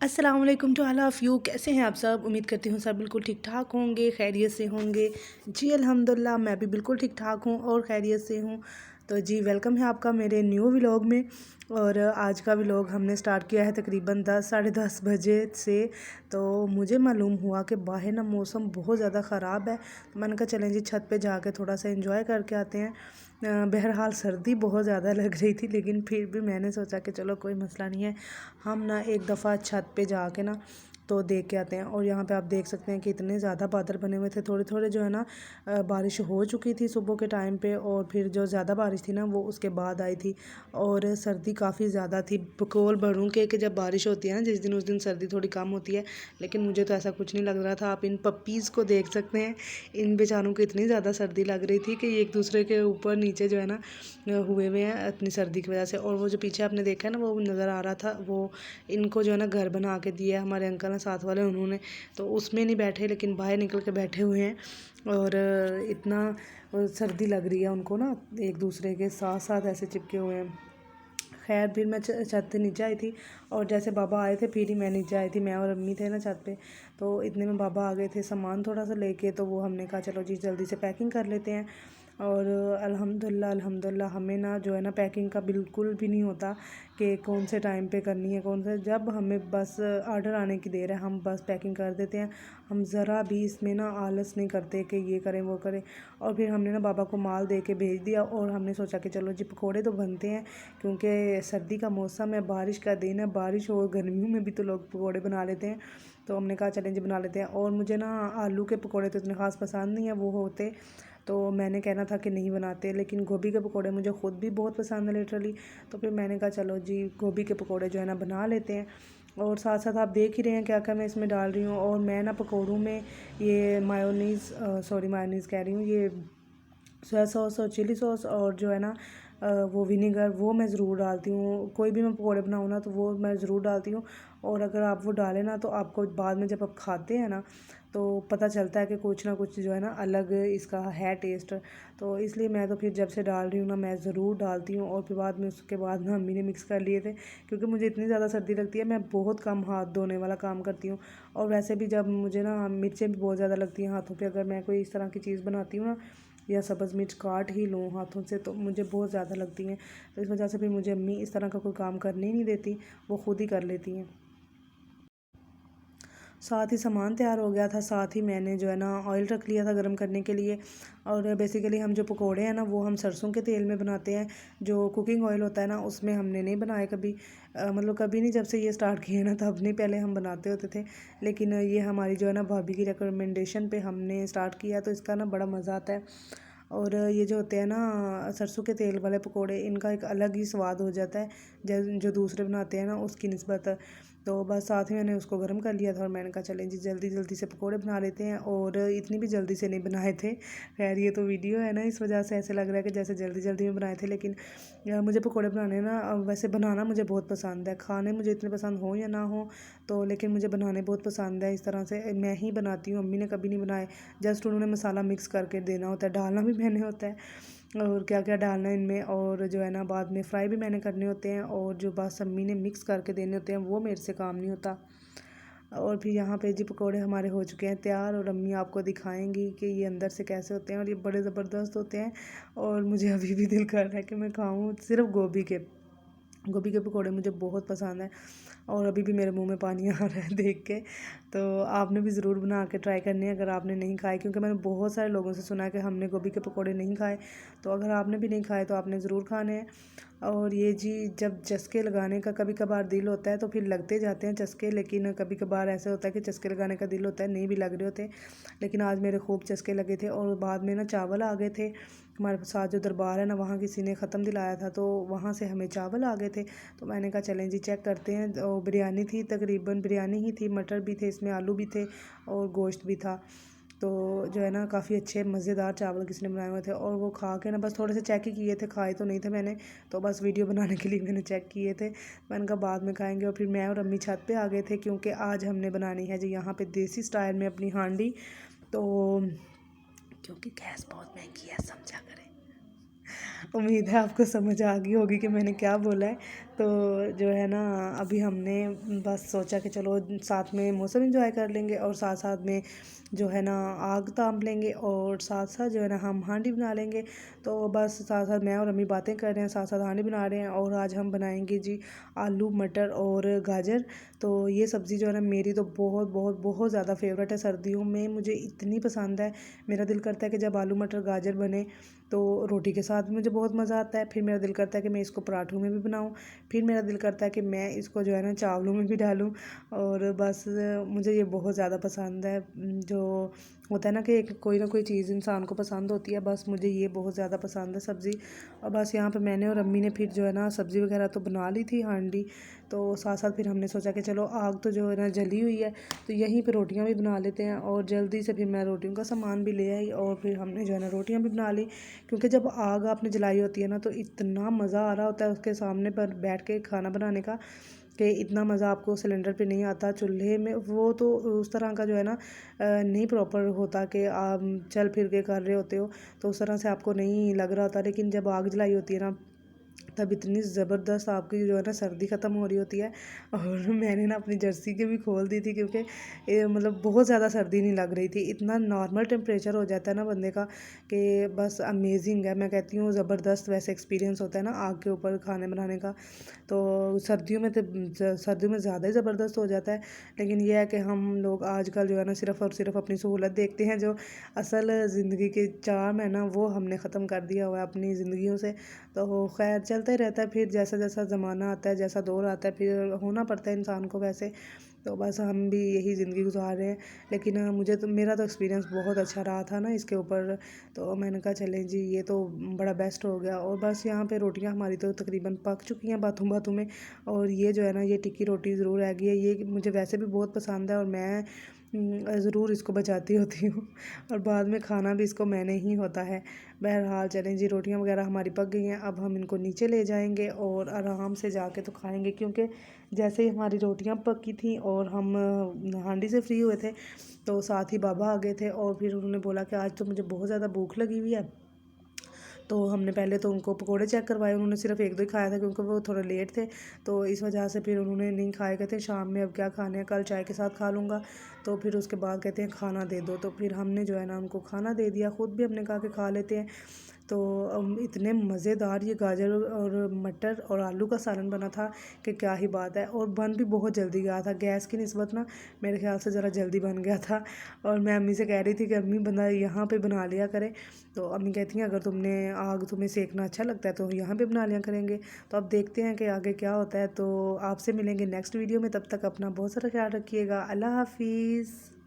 अस्सलाम वालेकुम to all of you. कैसे हैं आप सब? उम्मीद करती हूँ सब बिल्कुल ठीक ठाक होंगे, खैरियत से होंगे। जी अल्हम्दुलिल्लाह, मैं भी बिल्कुल ठीक ठाक हूँ और खैरियत से हूँ। तो जी वेलकम है आपका मेरे न्यू व्लॉग में। और आज का व्लॉग हमने स्टार्ट किया है तकरीबन 10 साढ़े 10 बजे से। तो मुझे मालूम हुआ कि बाहर ना मौसम बहुत ज़्यादा ख़राब है, तो मैंने कहा चलें जी छत पे जाके थोड़ा सा एंजॉय करके आते हैं। बहरहाल सर्दी बहुत ज़्यादा लग रही थी, लेकिन फिर भी मैंने सोचा कि चलो कोई मसला नहीं है, हम ना एक दफ़ा छत पे जाके ना तो देख के आते हैं। और यहाँ पे आप देख सकते हैं कि इतने ज़्यादा बादल बने हुए थे, थोड़े थोड़े जो है ना बारिश हो चुकी थी सुबह के टाइम पे, और फिर जो ज़्यादा बारिश थी ना वो उसके बाद आई थी। और सर्दी काफ़ी ज़्यादा थी, बकौल भरूँ कि जब बारिश होती है ना जिस दिन, उस दिन सर्दी थोड़ी कम होती है, लेकिन मुझे तो ऐसा कुछ नहीं लग रहा था। आप इन पप्पीज़ को देख सकते हैं, इन बेचारों को इतनी ज़्यादा सर्दी लग रही थी कि ये एक दूसरे के ऊपर नीचे जो है ना हुए हुए हैं अपनी सर्दी की वजह से। और वो जो पीछे आपने देखा है ना वो नज़र आ रहा था, वो इनको जो है ना घर बना के दिया है हमारे अंकल हैं साथ वाले, उन्होंने तो उसमें नहीं बैठे लेकिन बाहर निकल के बैठे हुए हैं। और इतना सर्दी लग रही है उनको ना, एक दूसरे के साथ साथ ऐसे चिपके हुए हैं। खैर फिर मैं छत से नीचे आई थी, और जैसे बाबा आए थे फिर ही मैं नीचे आई थी। मैं और अम्मी थे ना छत पे, तो इतने में बाबा आ गए थे सामान थोड़ा सा लेके, तो वो हमने कहा चलो जी जल्दी से पैकिंग कर लेते हैं। और अल्हम्दुलिल्लाह अल्हम्दुलिल्लाह हमें ना जो है ना पैकिंग का बिल्कुल भी नहीं होता कि कौन से टाइम पे करनी है, कौन से, जब हमें बस ऑर्डर आने की देर है हम बस पैकिंग कर देते हैं। हम ज़रा भी इसमें ना आलस नहीं करते कि ये करें वो करें। और फिर हमने ना बाबा को माल दे के भेज दिया, और हमने सोचा कि चलो जी पकौड़े तो बनते हैं, क्योंकि सर्दी का मौसम है, बारिश का दिन है, बारिश और गर्मियों में भी तो लोग पकौड़े बना लेते हैं। तो हमने कहा चलें जी बना लेते हैं। और मुझे ना आलू के पकौड़े तो इतने ख़ास पसंद नहीं है वो होते, तो मैंने कहना था कि नहीं बनाते, लेकिन गोभी के पकौड़े मुझे ख़ुद भी बहुत पसंद है लिटरली। तो फिर मैंने कहा चलो जी गोभी के पकौड़े जो है ना बना लेते हैं। और साथ साथ आप देख ही रहे हैं क्या क्या मैं इसमें डाल रही हूँ। और मैं ना पकौड़ों में ये मायोनीज़, सॉरी मायोनीज़ कह रही हूँ, ये सोया सॉस और चिली सॉस, और जो है ना वो विनेगर, वो मैं ज़रूर डालती हूँ। कोई भी मैं पकौड़े बनाऊँ ना तो वो मैं ज़रूर डालती हूँ। और अगर आप वो डालें ना तो आपको बाद में जब आप खाते हैं ना तो पता चलता है कि कुछ ना कुछ जो है ना अलग इसका है टेस्ट। तो इसलिए मैं तो फिर जब से डाल रही हूँ ना मैं ज़रूर डालती हूँ। और फिर बाद में उसके बाद ना अम्मी ने मिक्स कर लिए थे, क्योंकि मुझे इतनी ज़्यादा सर्दी लगती है, मैं बहुत कम हाथ धोने वाला काम करती हूँ। और वैसे भी जब मुझे ना मिर्चें भी बहुत ज़्यादा लगती हैं हाथों पे, अगर मैं कोई इस तरह की चीज़ बनाती हूँ ना, या सब्ज़ मिर्च काट ही लूँ हाथों से, तो मुझे बहुत ज़्यादा लगती हैं। तो इस वजह से फिर मुझे अम्मी इस तरह का कोई काम करने ही नहीं देती, वो खुद ही कर लेती हैं। साथ ही सामान तैयार हो गया था, साथ ही मैंने जो है ना ऑयल रख लिया था गर्म करने के लिए। और बेसिकली हम जो पकोड़े हैं ना वो हम सरसों के तेल में बनाते हैं, जो कुकिंग ऑयल होता है ना उसमें हमने नहीं बनाए कभी। मतलब कभी नहीं, जब से ये स्टार्ट किए ना तब नहीं, पहले हम बनाते होते थे, लेकिन ये हमारी जो है ना भाभी की रिकमेंडेशन पे हमने स्टार्ट किया, तो इसका ना बड़ा मज़ा आता है। और ये जो होते हैं ना सरसों के तेल वाले पकोड़े, इनका एक अलग ही स्वाद हो जाता है जो दूसरे बनाते हैं ना उसकी निस्बत। तो बस साथ में मैंने उसको गर्म कर लिया था, और मैंने कहा चलें जी जल्दी जल्दी से पकोड़े बना लेते हैं। और इतनी भी जल्दी से नहीं बनाए थे, खैर ये तो वीडियो है ना इस वजह से ऐसे लग रहा है कि जैसे जल्दी जल्दी में बनाए थे, लेकिन मुझे पकोड़े बनाने ना वैसे बनाना मुझे बहुत पसंद है, खाने मुझे इतने पसंद हो या ना हो, तो लेकिन मुझे बनाने बहुत पसंद है। इस तरह से मैं ही बनाती हूँ, अम्मी ने कभी नहीं बनाए, जस्ट उन्होंने मसाला मिक्स करके देना होता है, डालना भी मैंने होता है, और क्या क्या डालना है इनमें, और जो है ना बाद में फ्राई भी मैंने करने होते हैं, और जो बस अम्मी ने मिक्स करके देने होते हैं वो मेरे से काम नहीं होता। और फिर यहाँ पे जी पकोड़े हमारे हो चुके हैं तैयार, और अम्मी आपको दिखाएंगी कि ये अंदर से कैसे होते हैं, और ये बड़े ज़बरदस्त होते हैं। और मुझे अभी भी दिल कर रहा है कि मैं खाऊँ सिर्फ गोभी के पकोड़े, मुझे बहुत पसंद है। और अभी भी मेरे मुंह में पानी आ रहा है देख के। तो आपने भी ज़रूर बना के ट्राई करनी है अगर आपने नहीं खाए, क्योंकि मैंने बहुत सारे लोगों से सुना है कि हमने गोभी के पकोड़े नहीं खाए, तो अगर आपने भी नहीं खाए तो आपने ज़रूर खाने हैं। और ये जी जब चस्के लगाने का कभी कभार दिल होता है तो फिर लगते जाते हैं चस्के, लेकिन कभी कभार ऐसा होता है कि चस्के लगाने का दिल होता है नहीं भी लग रहे होते। लेकिन आज मेरे खूब चस्के लगे थे। और बाद में ना चावल आ गए थे, हमारे साथ जो दरबार है ना वहाँ किसी ने ख़त्म दिलाया था, तो वहाँ से हमें चावल आ गए थे। तो मैंने कहा चलें जी चेक करते हैं। तो बिरयानी थी, तकरीबन बिरयानी ही थी, मटर भी थे इसमें, आलू भी थे और गोश्त भी था। तो जो है ना काफ़ी अच्छे मज़ेदार चावल किसी ने बनाए हुए थे, और वो खा के ना बस थोड़े से चेक ही किए थे, खाए तो नहीं थे मैंने, तो बस वीडियो बनाने के लिए मैंने चेक किए थे। मैंने कहा बाद में खाएंगे। और फिर मैं और अम्मी छत पे आ गए थे, क्योंकि आज हमने बनानी है जी यहाँ पे देसी स्टाइल में अपनी हांडी। तो क्योंकि गैस बहुत महंगी है, समझा करें। उम्मीद है आपको समझ आ गई होगी कि मैंने क्या बोला है। तो जो है ना अभी हमने बस सोचा कि चलो साथ में मौसम एंजॉय कर लेंगे और साथ साथ में जो है ना आग ताप लेंगे और साथ साथ जो है ना हम हांडी बना लेंगे। तो बस साथ साथ मैं और अम्मी बातें कर रहे हैं, साथ साथ हांडी बना रहे हैं। और आज हम बनाएंगे जी आलू मटर और गाजर। तो ये सब्ज़ी जो है ना मेरी तो बहुत बहुत बहुत ज़्यादा फेवरेट है, सर्दियों में मुझे इतनी पसंद है। मेरा दिल करता है कि जब आलू मटर गाजर बने तो रोटी के साथ मुझे बहुत मज़ा आता है। फिर मेरा दिल करता है कि मैं इसको पराठों में भी बनाऊँ। फिर मेरा दिल करता है कि मैं इसको जो है ना चावलों में भी डालूँ। और बस मुझे ये बहुत ज़्यादा पसंद है। जो होता है ना कि कोई ना कोई चीज़ इंसान को पसंद होती है, बस मुझे ये बहुत ज़्यादा पसंद है सब्ज़ी। और बस यहाँ पे मैंने और अम्मी ने फिर जो है ना सब्ज़ी वगैरह तो बना ली थी हांडी। तो साथ साथ फिर हमने सोचा कि चलो आग तो जो है ना जली हुई है, तो यहीं पे रोटियां भी बना लेते हैं। और जल्दी से फिर मैं रोटियों का सामान भी ले आई और फिर हमने जो है ना रोटियां भी बना ली। क्योंकि जब आग आपने जलाई होती है ना तो इतना मज़ा आ रहा होता है उसके सामने पर बैठ के खाना बनाने का, कि इतना मज़ा आपको सिलेंडर पे नहीं आता। चूल्हे में वो तो उस तरह का जो है ना नहीं प्रॉपर होता कि आप चल फिर के कर रहे होते हो, तो उस तरह से आपको नहीं लग रहा होता। लेकिन जब आग जलाई होती है ना तब इतनी ज़बरदस्त आपकी जो है ना सर्दी ख़त्म हो रही होती है। और मैंने ना अपनी जर्सी के भी खोल दी थी, क्योंकि मतलब बहुत ज़्यादा सर्दी नहीं लग रही थी। इतना नॉर्मल टेम्परेचर हो जाता है ना बंदे का कि बस अमेजिंग है। मैं कहती हूँ ज़बरदस्त वैसे एक्सपीरियंस होता है ना आग के ऊपर खाने बनाने का। तो सर्दियों में तो सर्दियों में ज़्यादा ही ज़बरदस्त हो जाता है। लेकिन यह है कि हम लोग आजकल जो है ना सिर्फ़ और सिर्फ अपनी सहूलत देखते हैं। जो असल ज़िंदगी के चार्म है ना वो हमने ख़त्म कर दिया हुआ है अपनी ज़िंदगियों से। तो खैर चलता ही रहता है, फिर जैसा जैसा ज़माना आता है, जैसा दौर आता है, फिर होना पड़ता है इंसान को वैसे। तो बस हम भी यही ज़िंदगी गुजार रहे हैं। लेकिन मुझे तो मेरा तो एक्सपीरियंस बहुत अच्छा रहा था ना इसके ऊपर। तो मैंने कहा चलें जी ये तो बड़ा बेस्ट हो गया। और बस यहाँ पे रोटियाँ हमारी तो तकरीबन पक चुकी हैं बातों बातों में। और ये जो है ना ये टिक्की रोटी ज़रूर रह गई है, ये मुझे वैसे भी बहुत पसंद है और मैं ज़रूर इसको बचाती होती हूँ। और बाद में खाना भी इसको मैंने ही होता है। बहरहाल चलें जी, रोटियां वगैरह हमारी पक गई हैं। अब हम इनको नीचे ले जाएंगे और आराम से जाके तो खाएंगे। क्योंकि जैसे ही हमारी रोटियां पकी थी और हम हांडी से फ्री हुए थे तो साथ ही बाबा आ गए थे। और फिर उन्होंने बोला कि आज तो मुझे बहुत ज़्यादा भूख लगी हुई है। तो हमने पहले तो उनको पकोड़े चेक करवाए, उन्होंने सिर्फ एक दो ही खाया था क्योंकि वो थोड़ा लेट थे। तो इस वजह से फिर उन्होंने नहीं खाए, कहते शाम में अब क्या खाने हैं, कल चाय के साथ खा लूँगा। तो फिर उसके बाद कहते हैं खाना दे दो। तो फिर हमने जो है ना उनको खाना दे दिया, ख़ुद भी हमने कहा कि खा लेते हैं। तो इतने मज़ेदार ये गाजर और मटर और आलू का सालन बना था कि क्या ही बात है। और बन भी बहुत जल्दी गया था, गैस की निस्बत ना मेरे ख्याल से ज़रा जल्दी बन गया था। और मैं अम्मी से कह रही थी कि अम्मी बंदा यहाँ पे बना लिया करे। तो अम्मी कहती हैं अगर तुम्हें सेकना अच्छा लगता है तो यहाँ पे बना लिया करेंगे। तो अब देखते हैं कि आगे क्या होता है। तो आपसे मिलेंगे नेक्स्ट वीडियो में, तब तक अपना बहुत सारा ख्याल रखिएगा। अल्लाह हाफिज़।